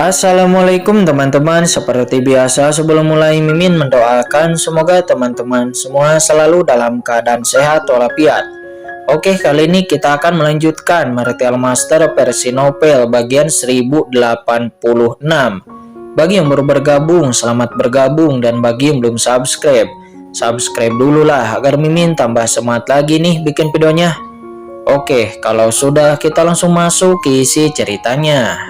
Assalamualaikum teman-teman. Seperti biasa sebelum mulai Mimin mendoakan semoga teman-teman semua selalu dalam keadaan sehat walafiat. Oke, kali ini kita akan melanjutkan Martial Master versi novel bagian 1086. Bagi yang baru bergabung, selamat bergabung, dan bagi yang belum subscribe dulu lah agar Mimin tambah semangat lagi nih bikin videonya. Oke, kalau sudah kita langsung masuk ke isi ceritanya.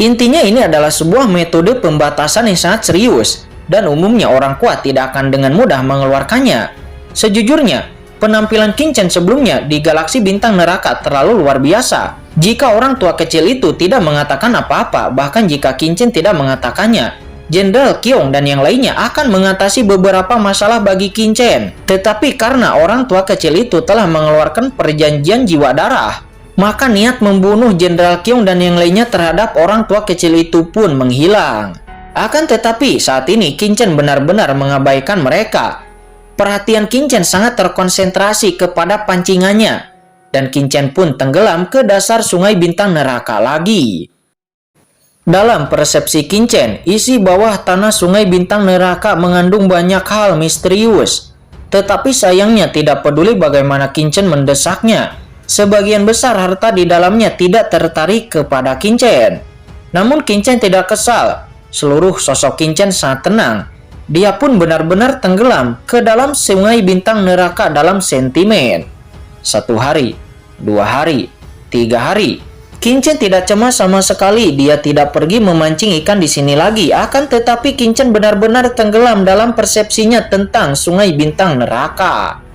Intinya ini adalah sebuah metode pembatasan yang sangat serius, dan umumnya orang kuat tidak akan dengan mudah mengeluarkannya. Sejujurnya, penampilan Qin Chen sebelumnya di galaksi bintang neraka terlalu luar biasa. Jika orang tua kecil itu tidak mengatakan apa-apa, bahkan jika Qin Chen tidak mengatakannya, Jenderal Qiong dan yang lainnya akan mengatasi beberapa masalah bagi Qin Chen. Tetapi karena orang tua kecil itu telah mengeluarkan perjanjian jiwa darah, maka niat membunuh Jenderal Qiong dan yang lainnya terhadap orang tua kecil itu pun menghilang. Akan tetapi saat ini Qin Chen benar-benar mengabaikan mereka. Perhatian Qin Chen sangat terkonsentrasi kepada pancingannya, dan Qin Chen pun tenggelam ke dasar sungai bintang neraka lagi. Dalam persepsi Qin Chen, isi bawah tanah sungai bintang neraka mengandung banyak hal misterius. Tetapi sayangnya tidak peduli bagaimana Qin Chen mendesaknya, sebagian besar harta di dalamnya tidak tertarik kepada Qin Chen. Namun Qin Chen tidak kesal. Seluruh sosok Qin Chen sangat tenang. Dia pun benar-benar tenggelam ke dalam sungai bintang neraka dalam sentimen. 1 hari, 2 hari, 3 hari. Qin Chen tidak cemas sama sekali. Dia tidak pergi memancing ikan di sini lagi. Akan tetapi Qin Chen benar-benar tenggelam dalam persepsinya tentang sungai bintang neraka.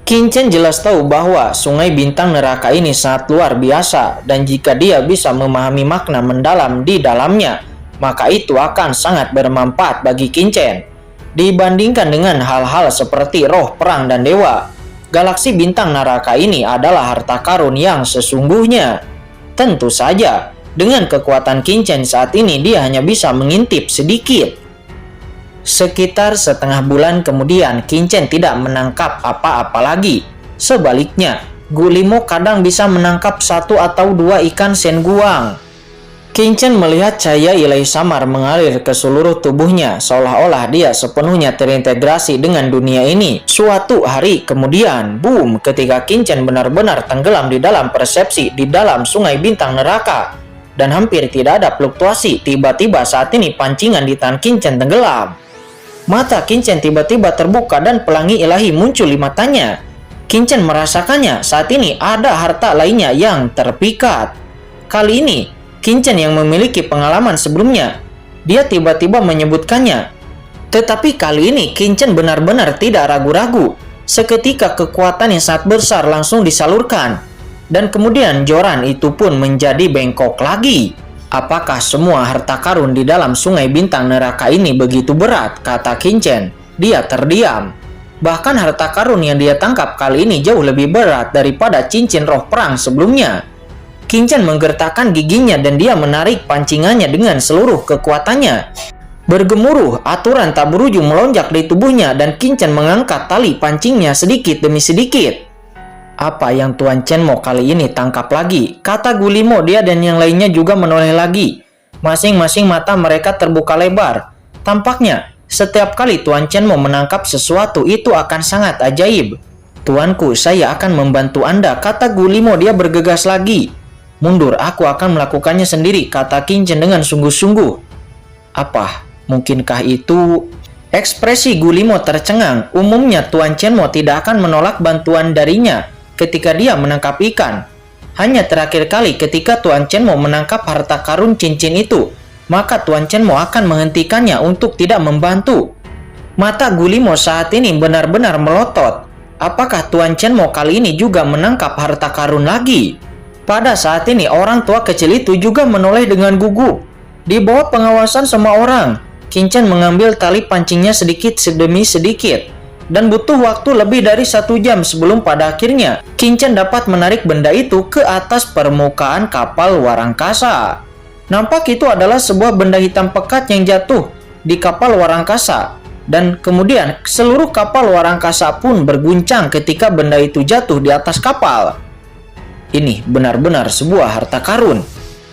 Qin Chen jelas tahu bahwa sungai bintang neraka ini sangat luar biasa, dan jika dia bisa memahami makna mendalam di dalamnya, maka itu akan sangat bermanfaat bagi Qin Chen. Dibandingkan dengan hal-hal seperti roh perang dan dewa, galaksi bintang neraka ini adalah harta karun yang sesungguhnya. Tentu saja, dengan kekuatan Qin Chen saat ini dia hanya bisa mengintip sedikit. Sekitar setengah bulan kemudian, Qin Chen tidak menangkap apa-apa lagi. Sebaliknya, Gu Limo kadang bisa menangkap 1 atau 2 ikan sen guang. Qin Chen melihat cahaya ilahi samar mengalir ke seluruh tubuhnya, seolah-olah dia sepenuhnya terintegrasi dengan dunia ini. Suatu hari kemudian, boom, ketika Qin Chen benar-benar tenggelam di dalam persepsi di dalam sungai bintang neraka, dan hampir tidak ada fluktuasi, tiba-tiba saat ini pancingan di tangan Qin Chen tenggelam. Mata Qin Chen tiba-tiba terbuka dan pelangi ilahi muncul di matanya. Qin Chen merasakannya, saat ini ada harta lainnya yang terpikat. Kali ini, Qin Chen yang memiliki pengalaman sebelumnya, dia tiba-tiba menyebutkannya. Tetapi kali ini Qin Chen benar-benar tidak ragu-ragu. Seketika kekuatan yang sangat besar langsung disalurkan, dan kemudian joran itu pun menjadi bengkok lagi. Apakah semua harta karun di dalam sungai bintang neraka ini begitu berat? Kata Qin Chen. Dia terdiam. Bahkan harta karun yang dia tangkap kali ini jauh lebih berat daripada cincin roh perang sebelumnya. Qin Chen menggertakkan giginya dan dia menarik pancingannya dengan seluruh kekuatannya. Bergemuruh, aturan tak berujung melonjak di tubuhnya dan Qin Chen mengangkat tali pancingnya sedikit demi sedikit. Apa yang Tuan Chen mau kali ini tangkap lagi? Kata Gu Limo. Dia dan yang lainnya juga menoleh lagi. Masing-masing mata mereka terbuka lebar. Tampaknya, setiap kali Tuan Chen mau menangkap sesuatu itu akan sangat ajaib. Tuanku, saya akan membantu Anda, kata Gu Limo. Dia bergegas lagi. Mundur, aku akan melakukannya sendiri, kata Qin Chen dengan sungguh-sungguh. Apa? Mungkinkah itu? Ekspresi Gu Limo tercengang. Umumnya Tuan Chen Mo tidak akan menolak bantuan darinya ketika dia menangkap ikan. Hanya terakhir kali ketika Tuan Chen Mo menangkap harta karun cincin itu, maka Tuan Chen Mo akan menghentikannya untuk tidak membantu. Mata Gu Limo saat ini benar-benar melotot. Apakah Tuan Chen Mo kali ini juga menangkap harta karun lagi? Pada saat ini orang tua kecil itu juga menoleh dengan gugup. Di bawah pengawasan semua orang, Qin Chen mengambil tali pancingnya sedikit demi sedikit, dan butuh waktu lebih dari 1 jam sebelum pada akhirnya Qin Chen dapat menarik benda itu ke atas permukaan kapal luar angkasa. Nampak itu adalah sebuah benda hitam pekat yang jatuh di kapal luar angkasa. Dan kemudian seluruh kapal luar angkasa pun berguncang ketika benda itu jatuh di atas kapal. Ini benar-benar sebuah harta karun.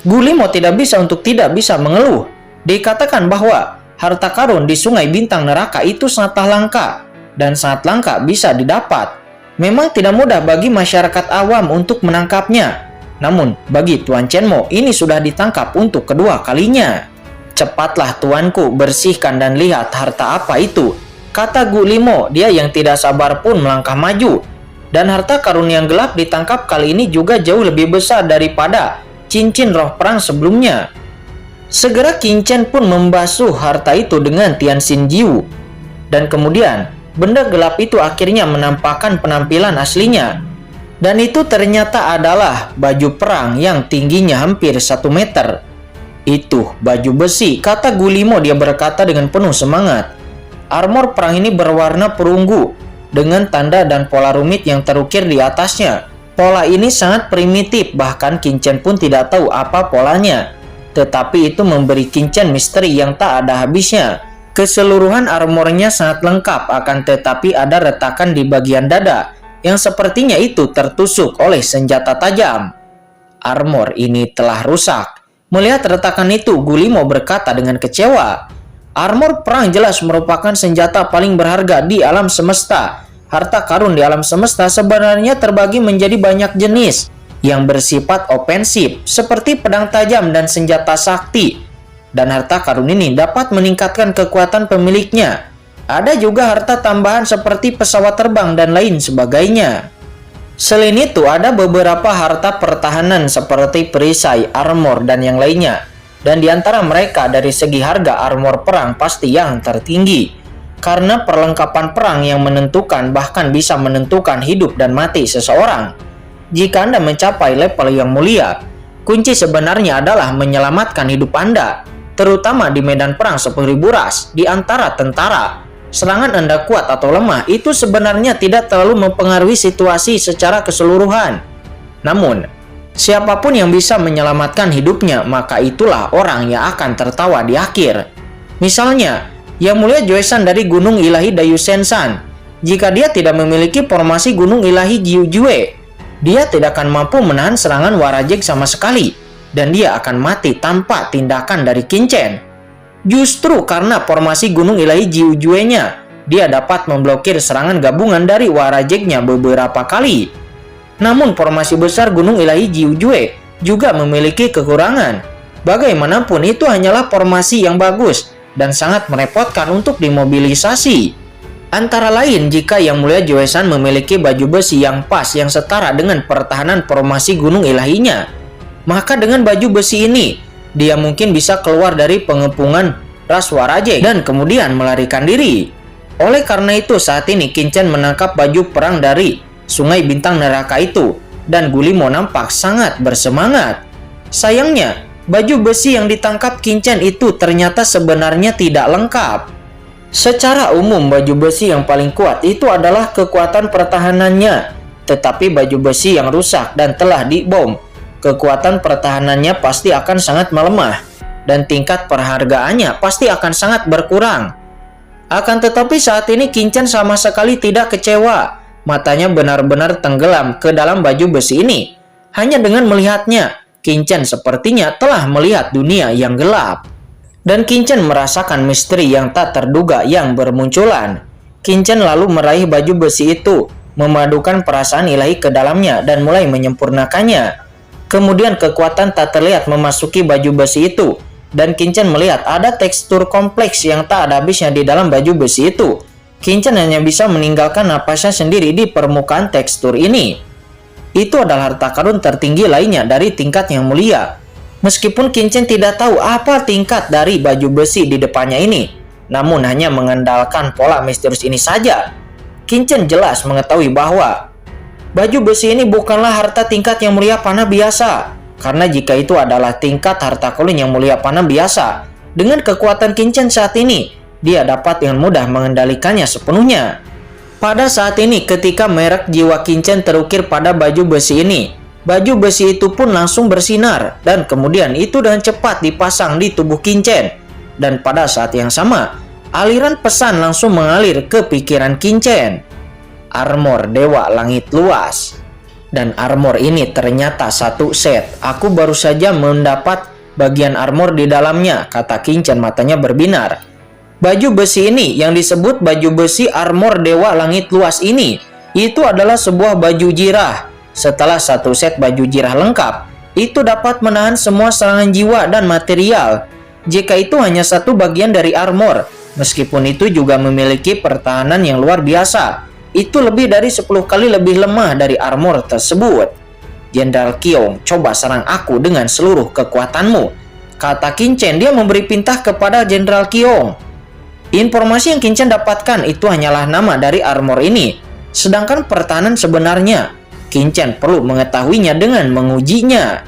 Guillemot tidak bisa untuk tidak bisa mengeluh. Dikatakan bahwa harta karun di Sungai Bintang Neraka itu sangatlah langka dan sangat langka bisa didapat. Memang tidak mudah bagi masyarakat awam untuk menangkapnya. Namun bagi Tuan Chenmo ini sudah ditangkap untuk kedua kalinya. "Cepatlah tuanku, bersihkan dan lihat harta apa itu," kata Guillemot, dia yang tidak sabar pun melangkah maju. Dan harta karun yang gelap ditangkap kali ini juga jauh lebih besar daripada cincin roh perang sebelumnya. Segera Qin Chen pun membasuh harta itu dengan Tianxin Jiu. Dan kemudian benda gelap itu akhirnya menampakkan penampilan aslinya. Dan itu ternyata adalah baju perang yang tingginya hampir 1 meter. "Itu baju besi," kata Guillemot, dia berkata dengan penuh semangat. Armor perang ini berwarna perunggu dengan tanda dan pola rumit yang terukir di atasnya. Pola ini sangat primitif, bahkan Qin Chen pun tidak tahu apa polanya. Tetapi itu memberi Qin Chen misteri yang tak ada habisnya. Keseluruhan armornya sangat lengkap, akan tetapi ada retakan di bagian dada yang sepertinya itu tertusuk oleh senjata tajam. Armor ini telah rusak. Melihat retakan itu, Guillemot berkata dengan kecewa, "Armor perang jelas merupakan senjata paling berharga di alam semesta. Harta karun di alam semesta sebenarnya terbagi menjadi banyak jenis yang bersifat ofensif, seperti pedang tajam dan senjata sakti. Dan harta karun ini dapat meningkatkan kekuatan pemiliknya. Ada juga harta tambahan seperti pesawat terbang dan lain sebagainya. Selain itu, ada beberapa harta pertahanan seperti perisai, armor, dan yang lainnya. Dan di antara mereka dari segi harga armor perang pasti yang tertinggi. Karena perlengkapan perang yang menentukan bahkan bisa menentukan hidup dan mati seseorang. Jika Anda mencapai level yang mulia, kunci sebenarnya adalah menyelamatkan hidup Anda, terutama di medan perang seperti buras di antara tentara. Serangan Anda kuat atau lemah itu sebenarnya tidak terlalu mempengaruhi situasi secara keseluruhan. Namun, siapapun yang bisa menyelamatkan hidupnya, maka itulah orang yang akan tertawa di akhir. Misalnya, Yang Mulia Joseon dari Gunung Ilahi Dayusensan. Jika dia tidak memiliki formasi Gunung Ilahi Jiujue, dia tidak akan mampu menahan serangan Warajek sama sekali, dan dia akan mati tanpa tindakan dari Qin Chen. Justru karena formasi Gunung Ilahi Jiujue-nya, dia dapat memblokir serangan gabungan dari Warajeknya beberapa kali. Namun formasi besar Gunung Ilahi Jiujue juga memiliki kekurangan. Bagaimanapun itu hanyalah formasi yang bagus dan sangat merepotkan untuk dimobilisasi. Antara lain, jika Yang Mulia Joseon memiliki baju besi yang pas yang setara dengan pertahanan formasi Gunung Ilahinya, maka dengan baju besi ini, dia mungkin bisa keluar dari pengepungan ras Warajek dan kemudian melarikan diri. Oleh karena itu, saat ini Qin Chen menangkap baju perang dari Sungai Bintang Neraka itu, dan Guillemot nampak sangat bersemangat. Sayangnya, baju besi yang ditangkap Qin Chen itu ternyata sebenarnya tidak lengkap. Secara umum, baju besi yang paling kuat itu adalah kekuatan pertahanannya, tetapi baju besi yang rusak dan telah dibom, kekuatan pertahanannya pasti akan sangat melemah, dan tingkat perhargaannya pasti akan sangat berkurang. Akan tetapi saat ini Qin Chen sama sekali tidak kecewa. Matanya benar-benar tenggelam ke dalam baju besi ini. Hanya dengan melihatnya, Qin Chen sepertinya telah melihat dunia yang gelap. Dan Qin Chen merasakan misteri yang tak terduga yang bermunculan. Qin Chen lalu meraih baju besi itu, memadukan perasaan ilahi ke dalamnya dan mulai menyempurnakannya. Kemudian kekuatan tak terlihat memasuki baju besi itu, dan Qin Chen melihat ada tekstur kompleks yang tak ada habisnya di dalam baju besi itu. Qin Chen hanya bisa meninggalkan napasnya sendiri di permukaan tekstur ini. Itu adalah harta karun tertinggi lainnya dari tingkat yang mulia. Meskipun Qin Chen tidak tahu apa tingkat dari baju besi di depannya ini, namun hanya mengandalkan pola misterius ini saja, Qin Chen jelas mengetahui bahwa baju besi ini bukanlah harta tingkat yang mulia panah biasa. Karena jika itu adalah tingkat harta karun yang mulia panah biasa, dengan kekuatan Qin Chen saat ini, dia dapat dengan mudah mengendalikannya sepenuhnya. Pada saat ini, ketika merek jiwa Qin Chen terukir pada baju besi ini, baju besi itu pun langsung bersinar, dan kemudian itu dengan cepat dipasang di tubuh Qin Chen. Dan pada saat yang sama, aliran pesan langsung mengalir ke pikiran Qingchen. Armor Dewa Langit Luas. Dan armor ini ternyata satu set. Aku baru saja mendapat bagian armor di dalamnya, kata Qingchen matanya berbinar. Baju besi ini yang disebut baju besi armor Dewa Langit Luas ini, itu adalah sebuah baju jirah. Setelah satu set baju jirah lengkap, itu dapat menahan semua serangan jiwa dan material. Jika itu hanya satu bagian dari armor, meskipun itu juga memiliki pertahanan yang luar biasa, itu lebih dari 10 kali lebih lemah dari armor tersebut. Jenderal Qiong, coba serang aku dengan seluruh kekuatanmu, kata Qingchen. Dia memberi perintah kepada Jenderal Qiong. Informasi yang Qingchen dapatkan itu hanyalah nama dari armor ini, sedangkan pertahanan sebenarnya Qingchen perlu mengetahuinya dengan mengujinya.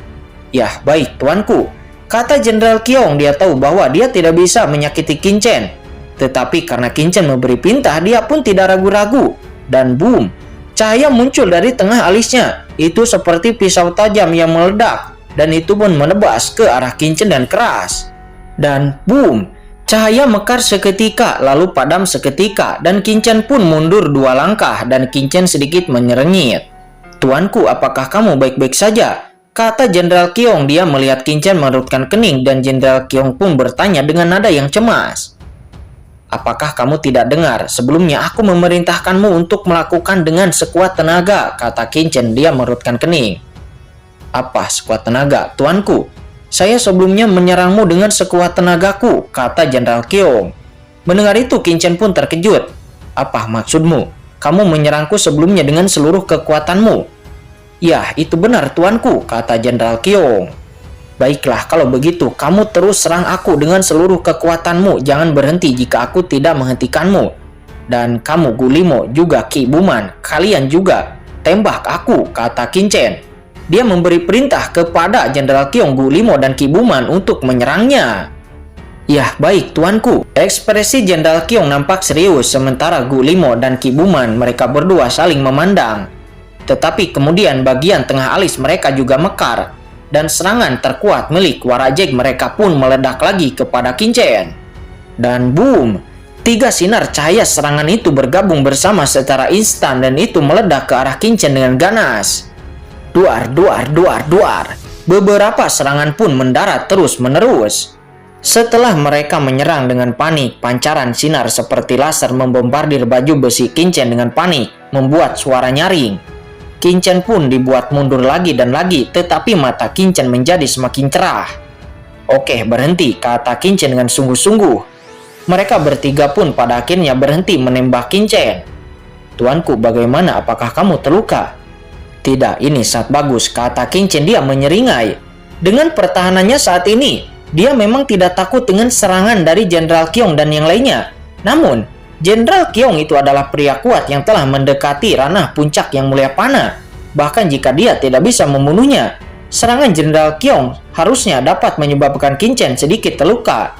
Yah, baik tuanku, kata Jenderal Qiong. Dia tahu bahwa dia tidak bisa menyakiti Qingchen, tetapi karena Qingchen memberi perintah, dia pun tidak ragu-ragu. Dan boom, cahaya muncul dari tengah alisnya. Itu seperti pisau tajam yang meledak, dan itu pun menebas ke arah Qingchen dan keras. Dan boom, cahaya mekar seketika, lalu padam seketika, dan Qingchen pun mundur 2 langkah, dan Qingchen sedikit menyernyit. Tuanku, apakah kamu baik-baik saja? Kata Jenderal Qiong. Dia melihat Qingchen mengerutkan kening, dan Jenderal Qiong pun bertanya dengan nada yang cemas. Apakah kamu tidak dengar? Sebelumnya aku memerintahkanmu untuk melakukan dengan sekuat tenaga, kata Qingchen. Dia mengerutkan kening. Apa sekuat tenaga, tuanku? Saya sebelumnya menyerangmu dengan sekuat tenagaku, kata Jenderal Qiong. Mendengar itu, Qingchen pun terkejut. Apa maksudmu? Kamu menyerangku sebelumnya dengan seluruh kekuatanmu? Ya, itu benar tuanku, kata Jenderal Qiong. Baiklah, kalau begitu, kamu terus serang aku dengan seluruh kekuatanmu. Jangan berhenti jika aku tidak menghentikanmu. Dan kamu Gulimo, juga Qi Buman, kalian juga tembak aku, kata Qingchen. Dia memberi perintah kepada Jenderal Qiong, Gulimo, dan Qi Buman untuk menyerangnya. Yah, baik tuanku. Ekspresi Jenderal Qiong nampak serius, sementara Gulimo dan Qi Buman, mereka berdua saling memandang. Tetapi kemudian bagian tengah alis mereka juga mekar, dan serangan terkuat milik Warajek mereka pun meledak lagi kepada Qingchen. Dan boom, 3 sinar cahaya serangan itu bergabung bersama secara instan, dan itu meledak ke arah Qingchen dengan ganas. Duar, duar, duar, duar. Beberapa serangan pun mendarat terus-menerus. Setelah mereka menyerang dengan panik, pancaran sinar seperti laser membombardir baju besi Qingchen dengan panik, membuat suara nyaring. Qingchen pun dibuat mundur lagi dan lagi, tetapi mata Qingchen menjadi semakin cerah. Oke, berhenti, kata Qingchen dengan sungguh-sungguh. Mereka bertiga pun pada akhirnya berhenti menembak Qingchen. Tuanku, bagaimana? Apakah kamu terluka? Tidak, ini saat bagus, kata Qingchen. Dia menyeringai. Dengan pertahanannya saat ini, dia memang tidak takut dengan serangan dari Jenderal Qiong dan yang lainnya. Namun, Jenderal Qiong itu adalah pria kuat yang telah mendekati ranah puncak yang mulia panah. Bahkan jika dia tidak bisa membunuhnya, serangan Jenderal Qiong harusnya dapat menyebabkan Qingchen sedikit terluka.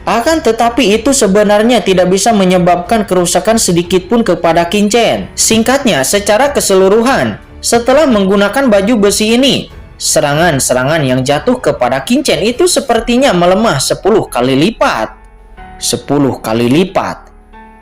Akan tetapi itu sebenarnya tidak bisa menyebabkan kerusakan sedikit pun kepada Qingchen. Singkatnya, secara keseluruhan, setelah menggunakan baju besi ini, serangan-serangan yang jatuh kepada Qingchen itu sepertinya melemah 10 kali lipat. 10 kali lipat.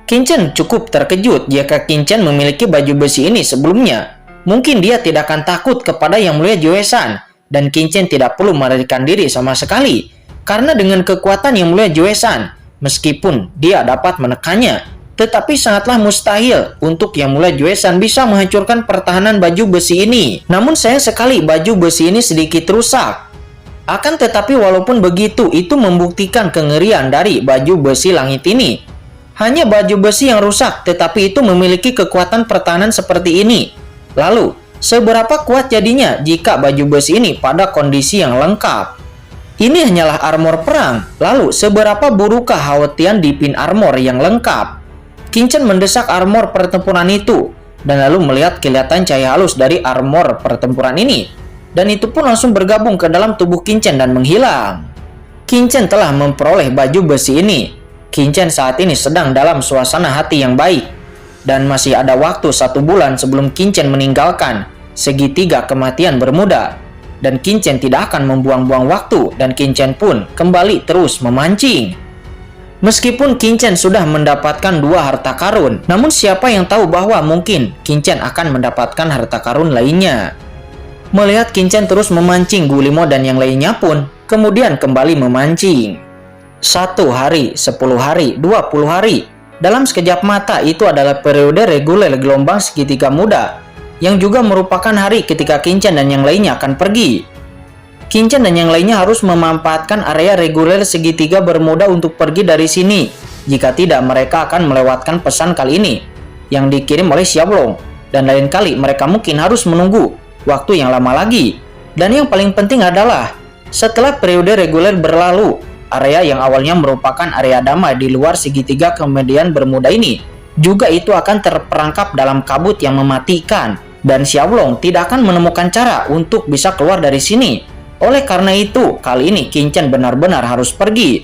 Qingchen cukup terkejut jika Qingchen memiliki baju besi ini sebelumnya. Mungkin dia tidak akan takut kepada Yang Mulia Joesan, dan Qingchen tidak perlu melarikan diri sama sekali. Karena dengan kekuatan Yang Mulia Joesan, meskipun dia dapat menekannya, tetapi sangatlah mustahil untuk Yang Mulia Joesan bisa menghancurkan pertahanan baju besi ini. Namun sayang sekali baju besi ini sedikit rusak. Akan tetapi walaupun begitu, itu membuktikan kengerian dari baju besi langit ini. Hanya baju besi yang rusak, tetapi itu memiliki kekuatan pertahanan seperti ini. Lalu, seberapa kuat jadinya jika baju besi ini pada kondisi yang lengkap? Ini hanyalah armor perang. Lalu, seberapa burukkah Hao Tian di pin armor yang lengkap? Qingchen mendesak armor pertempuran itu, dan lalu melihat kelihatan cahaya halus dari armor pertempuran ini. Dan itu pun langsung bergabung ke dalam tubuh Qingchen dan menghilang. Qingchen telah memperoleh baju besi ini. Qingchen saat ini sedang dalam suasana hati yang baik, dan masih ada waktu 1 bulan sebelum Qingchen meninggalkan segitiga kematian Bermuda. Dan Qingchen tidak akan membuang-buang waktu, dan Qingchen pun kembali terus memancing. Meskipun Qingchen sudah mendapatkan 2 harta karun, namun siapa yang tahu bahwa mungkin Qingchen akan mendapatkan harta karun lainnya. Melihat Qingchen terus memancing, Guillemot dan yang lainnya pun kemudian kembali memancing. 1 hari, 10 hari, 20 hari. Dalam sekejap mata itu adalah periode reguler gelombang segitiga muda, yang juga merupakan hari ketika Qingchen dan yang lainnya akan pergi. Qingchen dan yang lainnya harus memanfaatkan area reguler segitiga bermuda untuk pergi dari sini. Jika tidak, mereka akan melewatkan pesan kali ini yang dikirim oleh Xiaolong, dan lain kali mereka mungkin harus menunggu waktu yang lama lagi. Dan yang paling penting adalah setelah periode reguler berlalu, area yang awalnya merupakan area damai di luar segitiga kemudian bermuda ini juga itu akan terperangkap dalam kabut yang mematikan, dan Xiaolong tidak akan menemukan cara untuk bisa keluar dari sini. Oleh karena itu, kali ini Qingchen benar-benar harus pergi.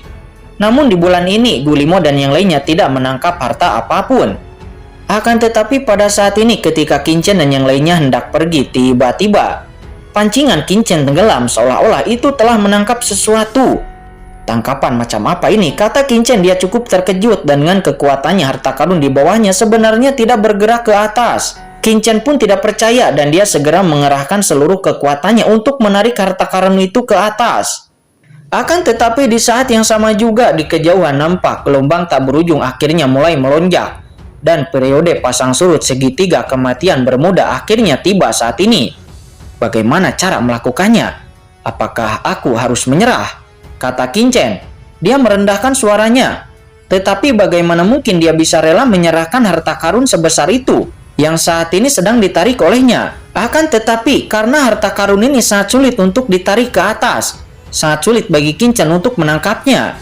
Namun di bulan ini, Guillemot dan yang lainnya tidak menangkap harta apapun. Akan tetapi pada saat ini ketika Qingchen dan yang lainnya hendak pergi, tiba-tiba pancingan Qingchen tenggelam seolah-olah itu telah menangkap sesuatu. Tangkapan macam apa ini? Kata Qingchen. Dia cukup terkejut dan dengan kekuatannya harta karun di bawahnya sebenarnya tidak bergerak ke atas. Qingchen pun tidak percaya dan dia segera mengerahkan seluruh kekuatannya untuk menarik harta karun itu ke atas. Akan tetapi di saat yang sama juga di kejauhan nampak gelombang tak berujung akhirnya mulai melonjak. Dan periode pasang surut segitiga kematian bermuda akhirnya tiba saat ini. Bagaimana cara melakukannya? Apakah aku harus menyerah? Kata Qingchen. Dia merendahkan suaranya. Tetapi bagaimana mungkin dia bisa rela menyerahkan harta karun sebesar itu yang saat ini sedang ditarik olehnya. Akan tetapi karena harta karun ini sangat sulit untuk ditarik ke atas, sangat sulit bagi Qingchen untuk menangkapnya.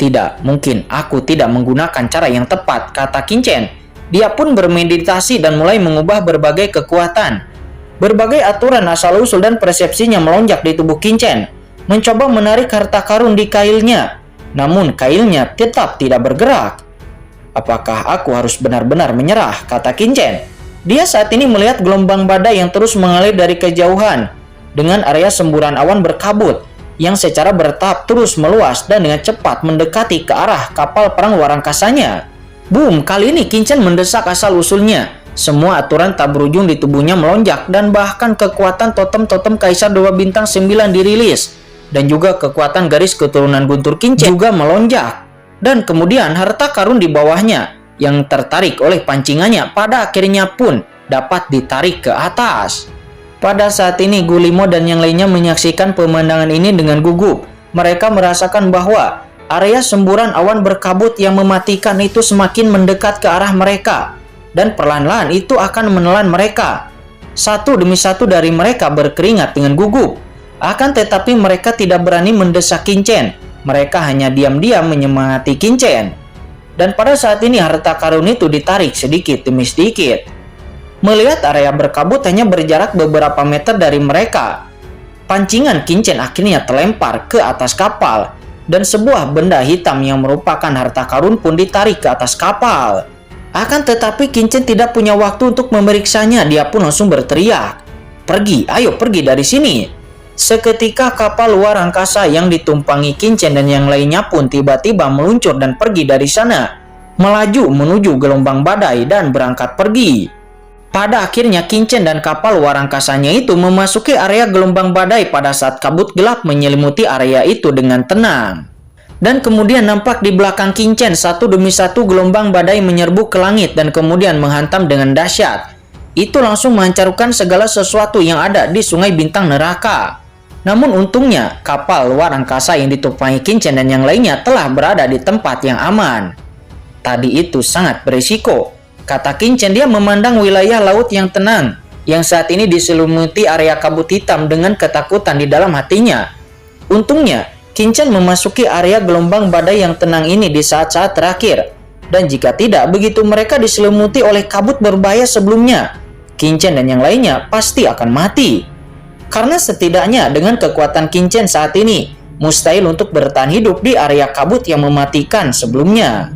Tidak mungkin, aku tidak menggunakan cara yang tepat, kata Qingchen. Dia pun bermeditasi dan mulai mengubah berbagai kekuatan. Berbagai aturan asal-usul dan persepsinya melonjak di tubuh Qingchen, mencoba menarik harta karun di kailnya. Namun kailnya tetap tidak bergerak. Apakah aku harus benar-benar menyerah, kata Qingchen. Dia saat ini melihat gelombang badai yang terus mengalir dari kejauhan dengan area semburan awan berkabut yang secara bertahap terus meluas dan dengan cepat mendekati ke arah kapal perang luar angkasanya. Boom, kali ini Qingchen mendesak asal-usulnya. Semua aturan tak berujung di tubuhnya melonjak dan bahkan kekuatan totem-totem Kaisar 2 Bintang 9 dirilis dan juga kekuatan garis keturunan guntur Qingchen juga melonjak. Dan kemudian harta karun di bawahnya yang tertarik oleh pancingannya pada akhirnya pun dapat ditarik ke atas. Pada saat ini Guillemot dan yang lainnya menyaksikan pemandangan ini dengan gugup. Mereka merasakan bahwa area semburan awan berkabut yang mematikan itu semakin mendekat ke arah mereka, dan perlahan-lahan itu akan menelan mereka. Satu demi satu dari mereka berkeringat dengan gugup. Akan tetapi mereka tidak berani mendesak Qingchen. Mereka hanya diam-diam menyemangati Qingchen. Dan pada saat ini harta karun itu ditarik sedikit demi sedikit. Melihat area berkabut hanya berjarak beberapa meter dari mereka, pancingan Qingchen akhirnya terlempar ke atas kapal, dan sebuah benda hitam yang merupakan harta karun pun ditarik ke atas kapal. Akan tetapi Qingchen tidak punya waktu untuk memeriksanya. Dia pun langsung berteriak, "Pergi, ayo pergi dari sini!" Seketika kapal luar angkasa yang ditumpangi Qingchen dan yang lainnya pun tiba-tiba meluncur dan pergi dari sana, melaju menuju gelombang badai dan berangkat pergi. Pada akhirnya Qingchen dan kapal luar angkasanya itu memasuki area gelombang badai pada saat kabut gelap menyelimuti area itu dengan tenang. Dan kemudian nampak di belakang Qingchen satu demi satu gelombang badai menyerbu ke langit dan kemudian menghantam dengan dahsyat. Itu langsung menghancurkan segala sesuatu yang ada di Sungai Bintang Neraka. Namun untungnya, kapal luar angkasa yang ditumpangi Qingchen dan yang lainnya telah berada di tempat yang aman. Tadi itu sangat berisiko, kata Qingchen. Dia memandang wilayah laut yang tenang, yang saat ini diselimuti area kabut hitam dengan ketakutan di dalam hatinya. Untungnya, Qingchen memasuki area gelombang badai yang tenang ini di saat-saat terakhir. Dan jika tidak, begitu mereka diselimuti oleh kabut berbahaya sebelumnya, Qingchen dan yang lainnya pasti akan mati. Karena setidaknya dengan kekuatan Qingchen saat ini, mustahil untuk bertahan hidup di area kabut yang mematikan sebelumnya.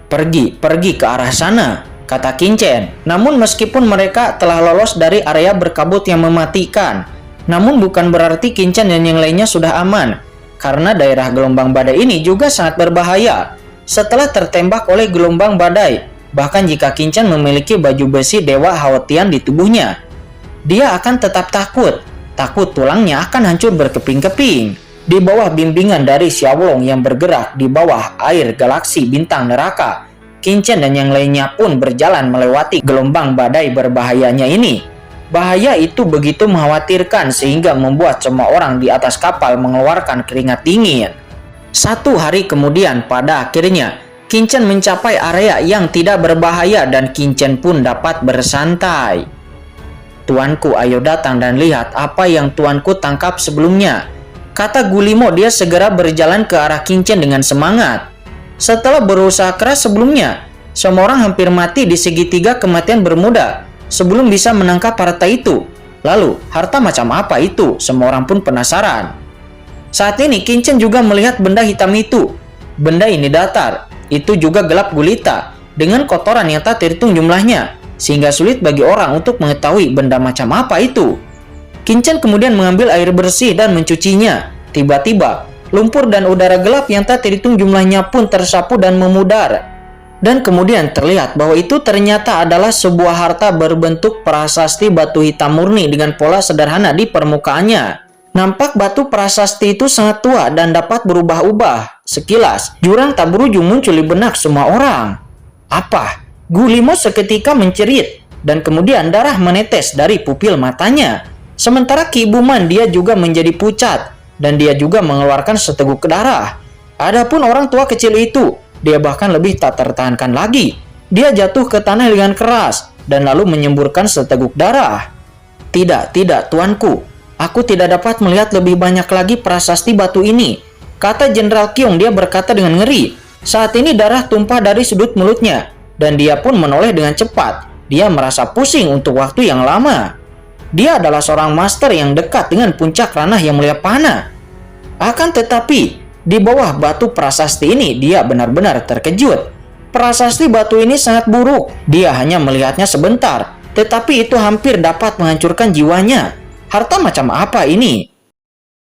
Pergi ke arah sana, kata Qingchen. Namun meskipun mereka telah lolos dari area berkabut yang mematikan, namun bukan berarti Qingchen dan yang lainnya sudah aman. Karena daerah gelombang badai ini juga sangat berbahaya. setelah tertembak oleh gelombang badai. Bahkan jika Qingchen memiliki baju besi Dewa Haotian di tubuhnya, dia akan tetap takut tulangnya akan hancur berkeping-keping. Di bawah bimbingan dari Xiaolong yang bergerak di bawah air galaksi bintang neraka, Qingchen dan yang lainnya pun berjalan melewati gelombang badai berbahayanya ini. Bahaya itu begitu mengkhawatirkan sehingga membuat semua orang di atas kapal mengeluarkan keringat dingin. 1 hari kemudian, pada akhirnya Qingchen mencapai area yang tidak berbahaya dan Qingchen pun dapat bersantai. "Tuanku, ayo datang dan lihat apa yang tuanku tangkap sebelumnya," kata Guillemot. Dia segera berjalan ke arah Qingchen dengan semangat. Setelah berusaha keras sebelumnya, semua orang hampir mati di segitiga kematian Bermuda sebelum bisa menangkap harta itu. Lalu, harta macam apa itu? Semua orang pun penasaran. Saat ini Qingchen juga melihat benda hitam itu. Benda ini datar, itu juga gelap gulita, dengan kotoran yang tak terhitung jumlahnya, sehingga sulit bagi orang untuk mengetahui benda macam apa itu. Qingchen kemudian mengambil air bersih dan mencucinya. Tiba-tiba, lumpur dan udara gelap yang tak terhitung jumlahnya pun tersapu dan memudar. Dan kemudian terlihat bahwa itu ternyata adalah sebuah harta berbentuk prasasti batu hitam murni dengan pola sederhana di permukaannya. Nampak batu prasasti itu sangat tua dan dapat berubah-ubah. Sekilas, jurang tak berujung muncul di benak semua orang. Apa? Guillemot seketika mencerit, dan kemudian darah menetes dari pupil matanya. Sementara Ki Buman dia juga menjadi pucat, dan dia juga mengeluarkan seteguk darah. Adapun orang tua kecil itu, dia bahkan lebih tak tertahankan lagi. Dia jatuh ke tanah dengan keras, dan lalu menyemburkan seteguk darah. Tidak, tuanku. Aku tidak dapat melihat lebih banyak lagi prasasti batu ini, kata Jenderal Qiong. Dia berkata dengan ngeri. Saat ini darah tumpah dari sudut mulutnya, dan dia pun menoleh dengan cepat. Dia merasa pusing untuk waktu yang lama. Dia adalah seorang master yang dekat dengan puncak ranah yang mulia panah. Akan tetapi, di bawah batu prasasti ini, dia benar-benar terkejut. Prasasti batu ini sangat buruk. Dia hanya melihatnya sebentar, tetapi itu hampir dapat menghancurkan jiwanya. Harta macam apa ini?